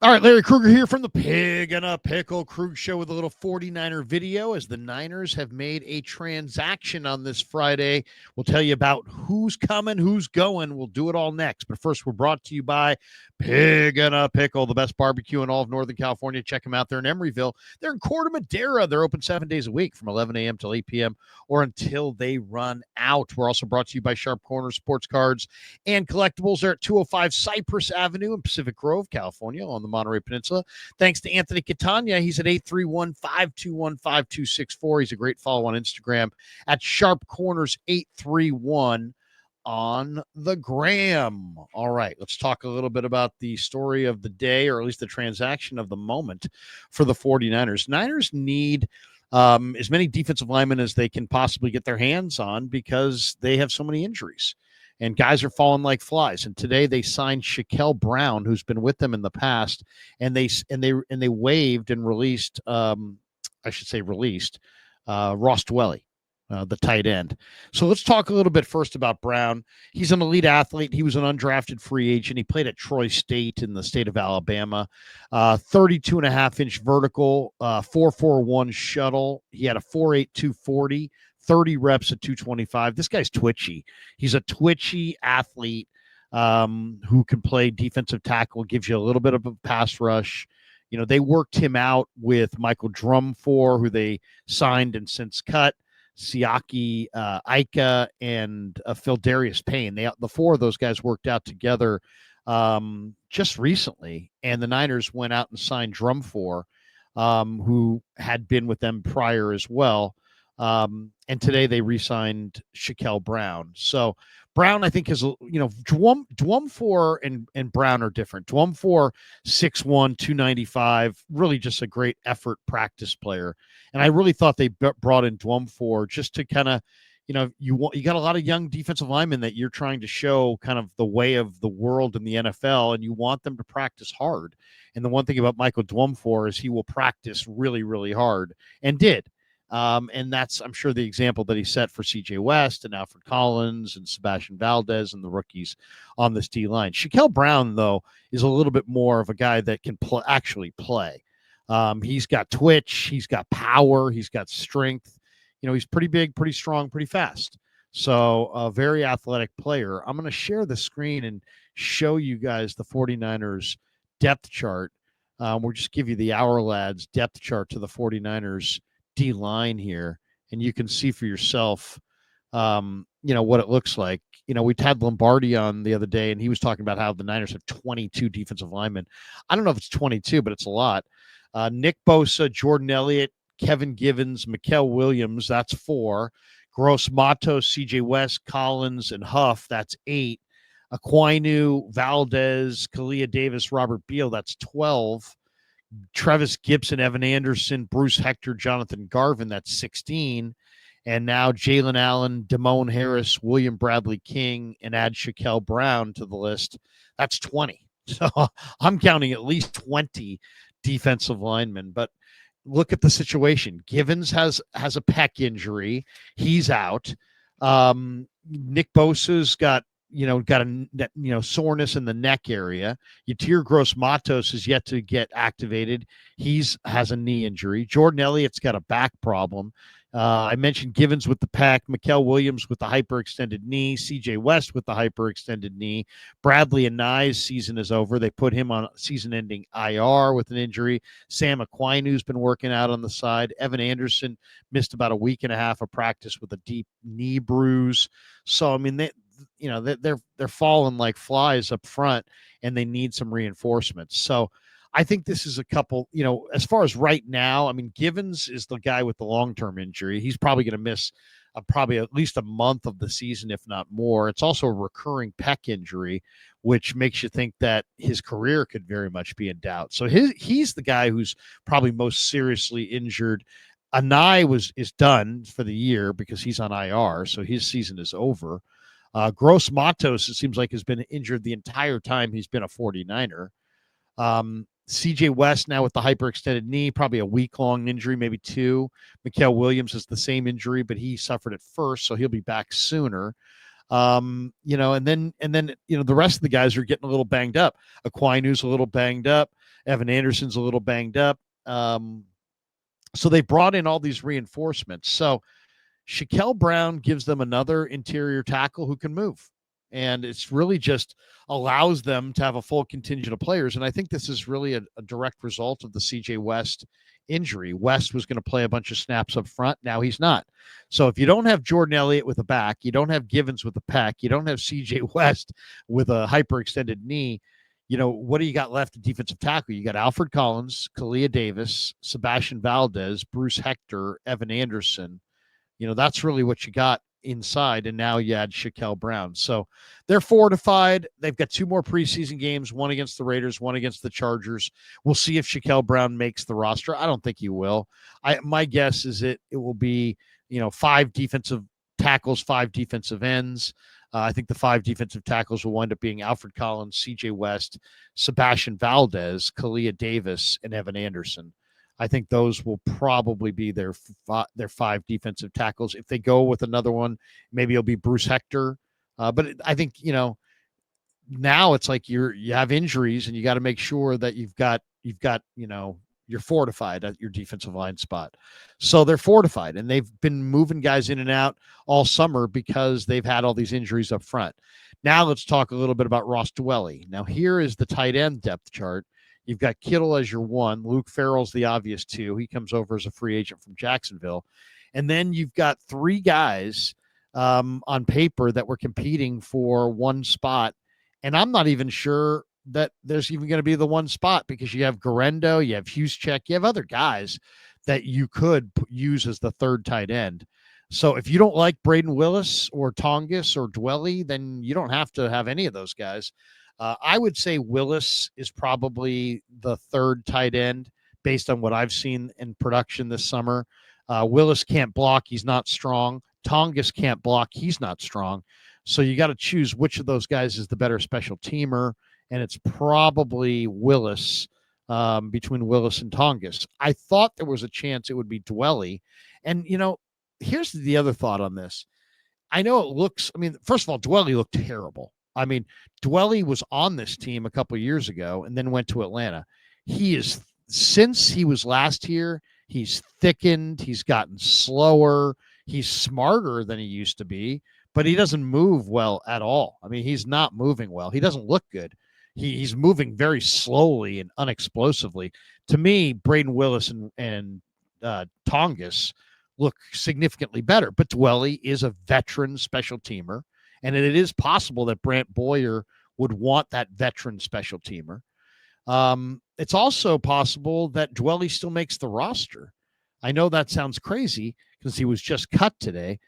All right, Larry Krueger here from the Pig and a Pickle Krug Show with a little 49er video as the Niners have made a transaction on this Friday. We'll tell you about who's coming, who's going. We'll do it all next. But first, we're brought to you by Pig and a Pickle, the best barbecue in all of Northern California. Check them out. They're in Emeryville. They're in Corte Madera. They're open 7 days a week from 11 a.m. till 8 p.m. or until they run out. We're also brought to you by Sharp Corner Sports Cards and Collectibles. They're at 205 Cypress Avenue in Pacific Grove, California, on the Monterey Peninsula. Thanks to Anthony Catania. He's at 831-521-5264. He's a great follow on Instagram at Sharp Corners 831 on the gram. All right, let's talk a little bit about the story of the day, or at least the transaction of the moment for the 49ers. Niners need as many defensive linemen as they can possibly get their hands on because they have so many injuries and guys are falling like flies. And today they signed Shakel Brown, who's been with them in the past, and they waived and released, Ross Dwelley, the tight end. So let's talk a little bit first about Brown. He's an elite athlete. He was an undrafted free agent. He played at Troy State in the state of Alabama. 32 and a half inch vertical, 4.41 shuttle. He had a 4.8 240. 30 reps at 225. This guy's twitchy. He's a twitchy athlete who can play defensive tackle, gives you a little bit of a pass rush. You know, they worked him out with Michael Drumfor, who they signed and since cut, Siaki Ika, and Phildarius Payne. The four of those guys worked out together just recently, and the Niners went out and signed Drumfor, who had been with them prior as well. And today they re-signed Shakel Brown. So Brown, I think, is, Drumfor and Brown are different. Drumfor, 6'1", 295, really just a great effort practice player. And I really thought they brought in Drumfor just to kind of, you got a lot of young defensive linemen that you're trying to show kind of the way of the world in the NFL, and you want them to practice hard. And the one thing about Michael Drumfor is he will practice really, really hard, and did. And that's, I'm sure, the example that he set for CJ West and Alfred Collins and Sebastian Valdez and the rookies on this D line. Shakel Brown, though, is a little bit more of a guy that can actually play. He's got twitch, he's got power, he's got strength. He's pretty big, pretty strong, pretty fast. So a very athletic player. I'm going to share the screen and show you guys the 49ers depth chart. We'll just give you the Our Lads depth chart to the 49ers D line here, and you can see for yourself, what it looks like. We had Lombardi on the other day, and he was talking about how the Niners have 22 defensive linemen. I don't know if it's 22, but it's a lot. Nick Bosa, Jordan Elliott, Kevin Givens, Mikael Williams, that's 4. Gross Matos, CJ West, Collins, and Huff, that's 8. Aquinu, Valdez, Kalia Davis, Robert Beal, that's 12. Travis Gibson, Evan Anderson, Bruce Hector, Jonathan Garvin, that's 16. And now Jalen Allen, Damone Harris, William Bradley King, and add Shakel Brown to the list. That's 20. So I'm counting at least 20 defensive linemen. But look at the situation. Givens has a pec injury. He's out. Nick Bosa's got a soreness in the neck area. Yatir Gross Matos is yet to get activated. Has a knee injury. Jordan Elliott's got a back problem. I mentioned Givens with the pec, Mikael Williams with the hyperextended knee, CJ West with the hyperextended knee. Bradley and Nye's season is over. They put him on season-ending IR with an injury. Sam Aquinu's been working out on the side. Evan Anderson missed about a week and a half of practice with a deep knee bruise. So, I mean, they're falling like flies up front, and they need some reinforcements. So I think this is a couple, as far as right now, I mean, Givens is the guy with the long-term injury. He's probably going to miss probably at least a month of the season, if not more. It's also a recurring pec injury, which makes you think that his career could very much be in doubt. So he's the guy who's probably most seriously injured. Anai is done for the year because he's on IR, so his season is over. Gross Matos, it seems like, has been injured the entire time he's been a 49er. CJ West now with the hyperextended knee, probably a week-long injury, maybe 2. Mikael Williams has the same injury, but he suffered it first, so he'll be back sooner. And then the rest of the guys are getting a little banged up. Aquinu's a little banged up. Evan Anderson's a little banged up. So they brought in all these reinforcements. So Shakel Brown gives them another interior tackle who can move. And it's really just allows them to have a full contingent of players. And I think this is really a direct result of the CJ West injury. West was going to play a bunch of snaps up front. Now he's not. So if you don't have Jordan Elliott with a back, you don't have Givens with a pec, you don't have CJ West with a hyperextended knee, what do you got left at defensive tackle? You got Alfred Collins, Kalia Davis, Sebastian Valdez, Bruce Hector, Evan Anderson. That's really what you got inside. And now you add Shakel Brown. So they're fortified. They've got 2 more preseason games, one against the Raiders, one against the Chargers. We'll see if Shakel Brown makes the roster. I don't think he will. My guess is it will be, 5 defensive tackles, 5 defensive ends. I think the 5 defensive tackles will wind up being Alfred Collins, CJ West, Sebastian Valdez, Kalia Davis, and Evan Anderson. I think those will probably be their 5 defensive tackles. If they go with another one, maybe it'll be Bruce Hector. But I think, now it's like you have injuries and you got to make sure that you've got, you're fortified at your defensive line spot. So they're fortified, and they've been moving guys in and out all summer because they've had all these injuries up front. Now let's talk a little bit about Ross Dwelley. Now here is the tight end depth chart. You've got Kittle as your 1. Luke Farrell's the obvious 2. He comes over as a free agent from Jacksonville. And then you've got 3 guys on paper that were competing for 1 spot. And I'm not even sure that there's even going to be the 1 spot, because you have Garendo, you have Juszczyk, you have other guys that you could use as the 3rd tight end. So if you don't like Braden Willis or Tongas or Dwelley, then you don't have to have any of those guys. I would say Willis is probably the 3rd tight end based on what I've seen in production this summer. Willis can't block. He's not strong. Tongas can't block. He's not strong. So you got to choose which of those guys is the better special teamer, and it's probably Willis, between Willis and Tongas. I thought there was a chance it would be Dwelley. And, here's the other thought on this. I know it looks, first of all, Dwelley looked terrible. Dwelley was on this team a couple years ago and then went to Atlanta. Since he was last here, he's thickened. He's gotten slower. He's smarter than he used to be, but he doesn't move well at all. He's not moving well. He doesn't look good. He's moving very slowly and unexplosively. To me, Braden Willis and Tongas look significantly better, but Dwelley is a veteran special teamer. And it is possible that Brant Boyer would want that veteran special teamer. It's also possible that Dwelley still makes the roster. I know that sounds crazy because he was just cut today,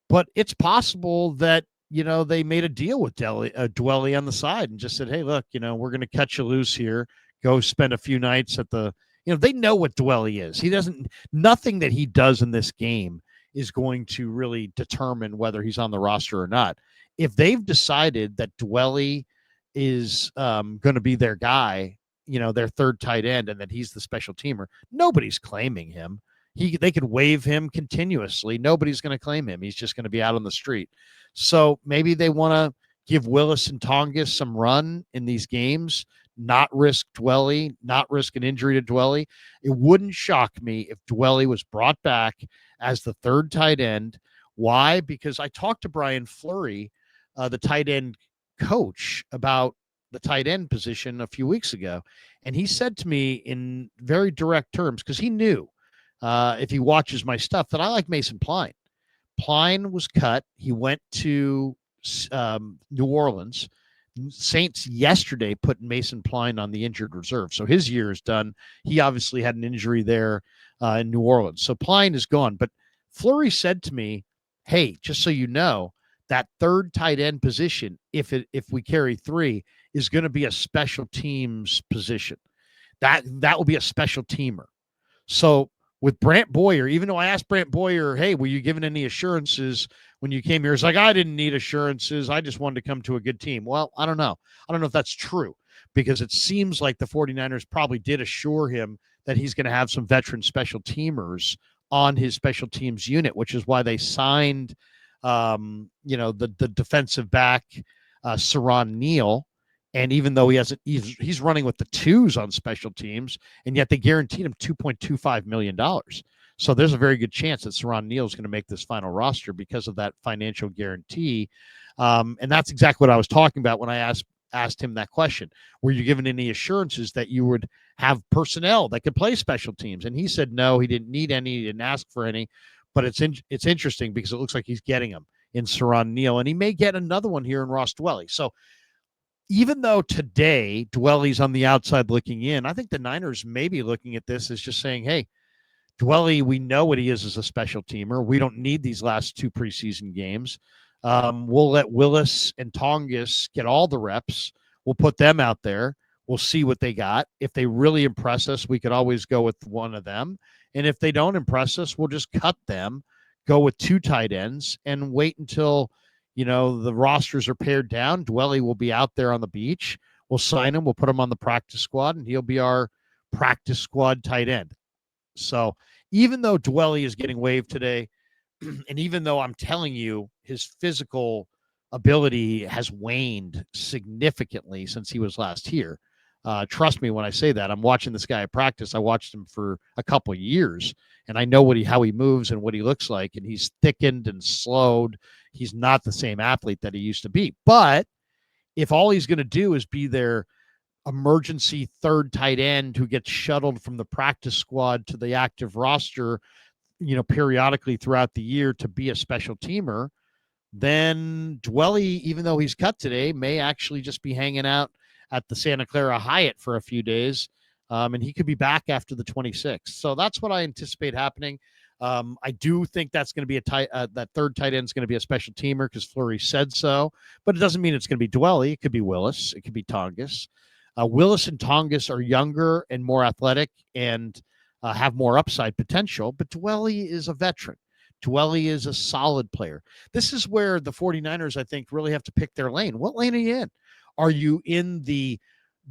but it's possible that, they made a deal with Dwelley on the side and just said, hey, look, we're going to cut you loose here. Go spend a few nights at the, they know what Dwelley is. Nothing that he does in this game is going to really determine whether he's on the roster or not. If they've decided that Dwelley is going to be their guy, their 3rd tight end, and that he's the special teamer, nobody's claiming him. They could waive him continuously. Nobody's going to claim him. He's just going to be out on the street. So maybe they want to give Willis and Tongas some run in these games, not risk Dwelley, not risk an injury to Dwelley. It wouldn't shock me if Dwelley was brought back as the 3rd tight end. Why? Because I talked to Brian Fleury, the tight end coach, about the tight end position a few weeks ago. And he said to me in very direct terms, because he knew, if he watches my stuff, that I like Mason Pline. Pline was cut. He went to New Orleans. Saints yesterday put Mason Pline on the injured reserve. So his year is done. He obviously had an injury there in New Orleans. So Pline is gone. But Fleury said to me, hey, just so you know, that 3rd tight end position, if we carry 3, is going to be a special teams position. That will be a special teamer. So with Brant Boyer, even though I asked Brant Boyer, hey, were you given any assurances when you came here? It's like, I didn't need assurances. I just wanted to come to a good team. Well, I don't know. I don't know if that's true, because it seems like the 49ers probably did assure him that he's going to have some veteran special teamers on his special teams unit, which is why they signed, the defensive back, Saron Neal, And even though he's running with the twos on special teams, and yet they guaranteed him $2.25 million. So there's a very good chance that Saron Neal is going to make this final roster because of that financial guarantee. And that's exactly what I was talking about when I asked him that question. Were you given any assurances that you would have personnel that could play special teams? And he said no, he didn't need any, he didn't ask for any. But it's interesting because it looks like he's getting them in Saron Neal, and he may get another one here in Ross Dwelley. So even though today Dwelley's on the outside looking in, I think the Niners may be looking at this as just saying, hey, Dwelley, we know what he is as a special teamer. We don't need these last two preseason games. We'll let Willis and Tongas get all the reps. We'll put them out there. We'll see what they got. If they really impress us, we could always go with one of them. And if they don't impress us, we'll just cut them, go with two tight ends, and wait until the rosters are pared down. Dwelley will be out there on the beach. We'll sign him. We'll put him on the practice squad, and he'll be our practice squad tight end. So even though Dwelley is getting waived today, and even though I'm telling you his physical ability has waned significantly since he was last here, trust me when I say that. I'm watching this guy at practice. I watched him for a couple of years, and I know how he moves and what he looks like, and he's thickened and slowed. He's not the same athlete that he used to be. But if all he's going to do is be their emergency third tight end who gets shuttled from the practice squad to the active roster, periodically throughout the year to be a special teamer, then Dwelley, even though he's cut today, may actually just be hanging out at the Santa Clara Hyatt for a few days. And he could be back after the 26th. So that's what I anticipate happening. I do think that's going to be that third tight end is going to be a special teamer because Fleury said so, but it doesn't mean it's going to be Dwelley. It could be Willis. It could be Tongas. Willis and Tongas are younger and more athletic and have more upside potential, but Dwelley is a veteran. Dwelley is a solid player. This is where the 49ers, I think, really have to pick their lane. What lane are you in? Are you in the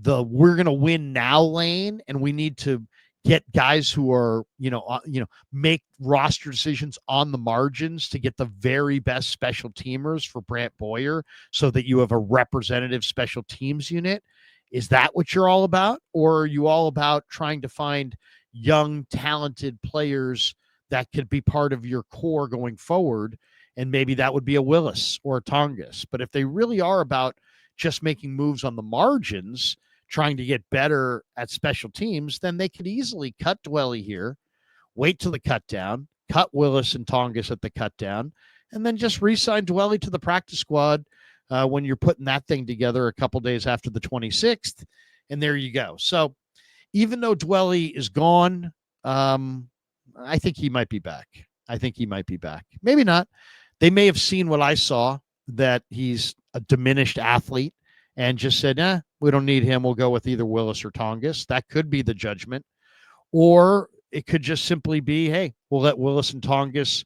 we're going to win now lane, and we need to get guys who are, make roster decisions on the margins to get the very best special teamers for Brant Boyer so that you have a representative special teams unit? Is that what you're all about? Or are you all about trying to find young, talented players that could be part of your core going forward? And maybe that would be a Willis or a Tongas. But if they really are about just making moves on the margins, trying to get better at special teams, then they could easily cut Dwelley here, wait till the cut down, cut Willis and Tongas at the cut down, and then just re-sign Dwelley to the practice squad when you're putting that thing together a couple days after the 26th. And there you go. So even though Dwelley is gone, I think he might be back. Maybe not. They may have seen what I saw, that he's a diminished athlete, and just said, we don't need him. We'll go with either Willis or Tongas. That could be the judgment. Or it could just simply be, hey, we'll let Willis and Tongas,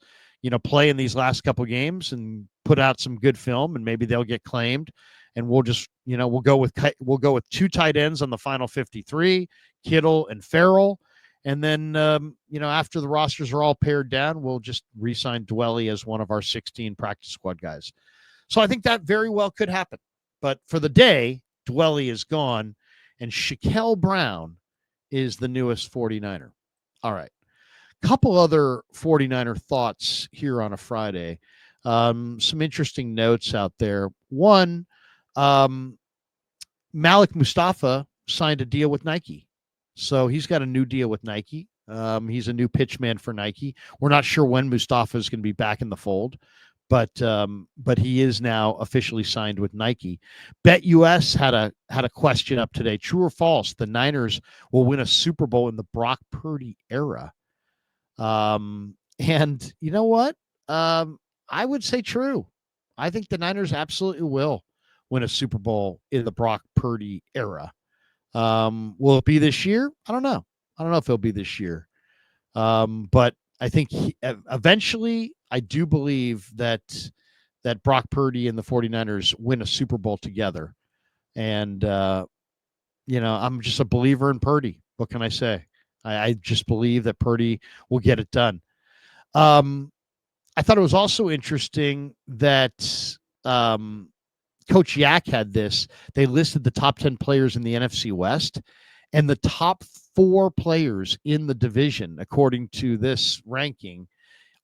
play in these last couple games and put out some good film, and maybe they'll get claimed. And we'll just, we'll go with two tight ends on the final 53, Kittle and Farrell. And then, after the rosters are all pared down, we'll just re-sign Dwelley as one of our 16 practice squad guys. So I think that very well could happen. But for the day, Dwelley is gone, and Shakel Brown is the newest 49er. All right. Couple other 49er thoughts here on a Friday. Some interesting notes out there. One, Malik Mustafa signed a deal with Nike. So he's got a new deal with Nike. He's a new pitch man for Nike. We're not sure when Mustafa is going to be back in the fold, but he is now officially signed with Nike. BetUS had a question up today. True or false? The Niners will win a Super Bowl in the Brock Purdy era. And you know what? I would say true. I think the Niners absolutely will win a Super Bowl in the Brock Purdy era. Will it be this year? I don't know. I don't know if it'll be this year. But I think eventually I do believe that Brock Purdy and the 49ers win a Super Bowl together. And, I'm just a believer in Purdy. What can I say? I just believe that Purdy will get it done. I thought it was also interesting that Coach Yak had this. They listed the top 10 players in the NFC West, and the top 4 players in the division, according to this ranking,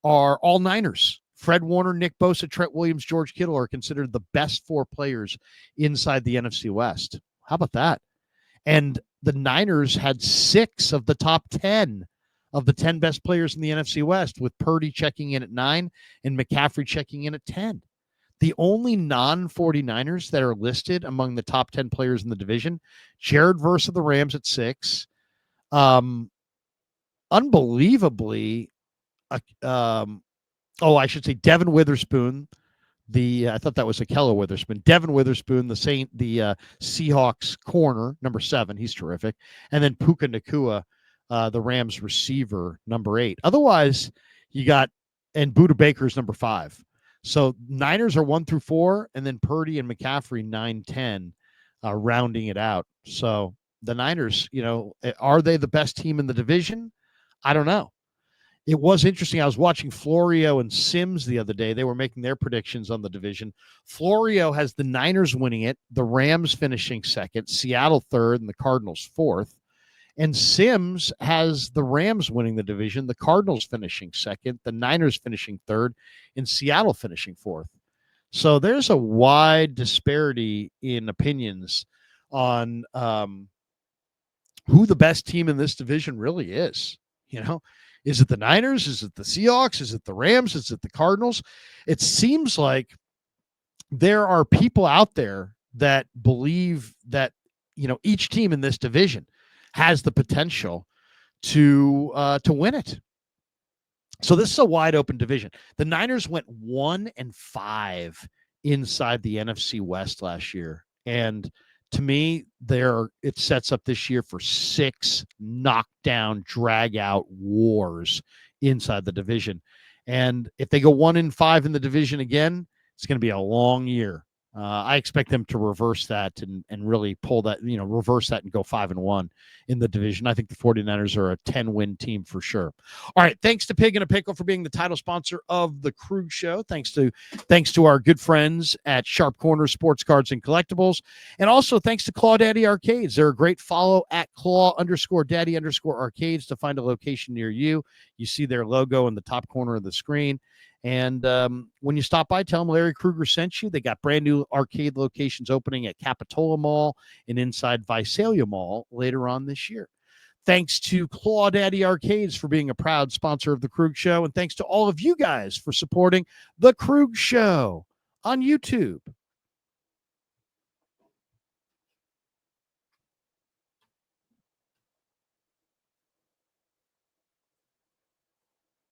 are all Niners. Fred Warner, Nick Bosa, Trent Williams, George Kittle are considered the best 4 players inside the NFC West. How about that? And the Niners had 6 of the top 10 of the 10 best players in the NFC West, with Purdy checking in at 9 and McCaffrey checking in at 10. The only non-49ers that are listed among the top 10 players in the division, Jared Verse of the Rams at 6. Unbelievably, I should say Devin Witherspoon. I thought that was Akella Witherspoon. Devin Witherspoon, the Seahawks corner, number 7. He's terrific. And then Puka Nacua, the Rams receiver, number 8. Otherwise, you got, and Budda Baker's number 5. So Niners are 1 through 4, and then Purdy and McCaffrey 9, 10, rounding it out. So the Niners, are they the best team in the division? I don't know. It was interesting. I was watching Florio and Sims the other day. They were making their predictions on the division. Florio has the Niners winning it, the Rams finishing 2nd, Seattle 3rd, and the Cardinals 4th. And Sims has the Rams winning the division, the Cardinals finishing 2nd, the Niners finishing 3rd, and Seattle finishing 4th. So there's a wide disparity in opinions on who the best team in this division really is. Is it the Niners? Is it the Seahawks? Is it the Rams? Is it the Cardinals? It seems like there are people out there that believe that, each team in this division has the potential to win it. So this is a wide open division. The Niners went 1-5 inside the NFC West last year. And to me, it sets up this year for 6 knockdown, drag-out wars inside the division. And if they go 1-5 in the division again, it's going to be a long year. I expect them to reverse that and really pull that, reverse that and go 5-1 in the division. I think the 49ers are a 10-win team for sure. All right. Thanks to Pig and a Pickle for being the title sponsor of the Krug Show. Thanks to our good friends at Sharp Corner Sports Cards and Collectibles. And also thanks to Claw Daddy Arcades. They're a great follow at Claw_Daddy_Arcades to find a location near you. You see their logo in the top corner of the screen. And when you stop by, tell them Larry Krueger sent you. They got brand new arcade locations opening at Capitola Mall and inside Visalia Mall later on this year. Thanks to Claw Daddy Arcades for being a proud sponsor of the Krug Show. And thanks to all of you guys for supporting the Krug Show on YouTube,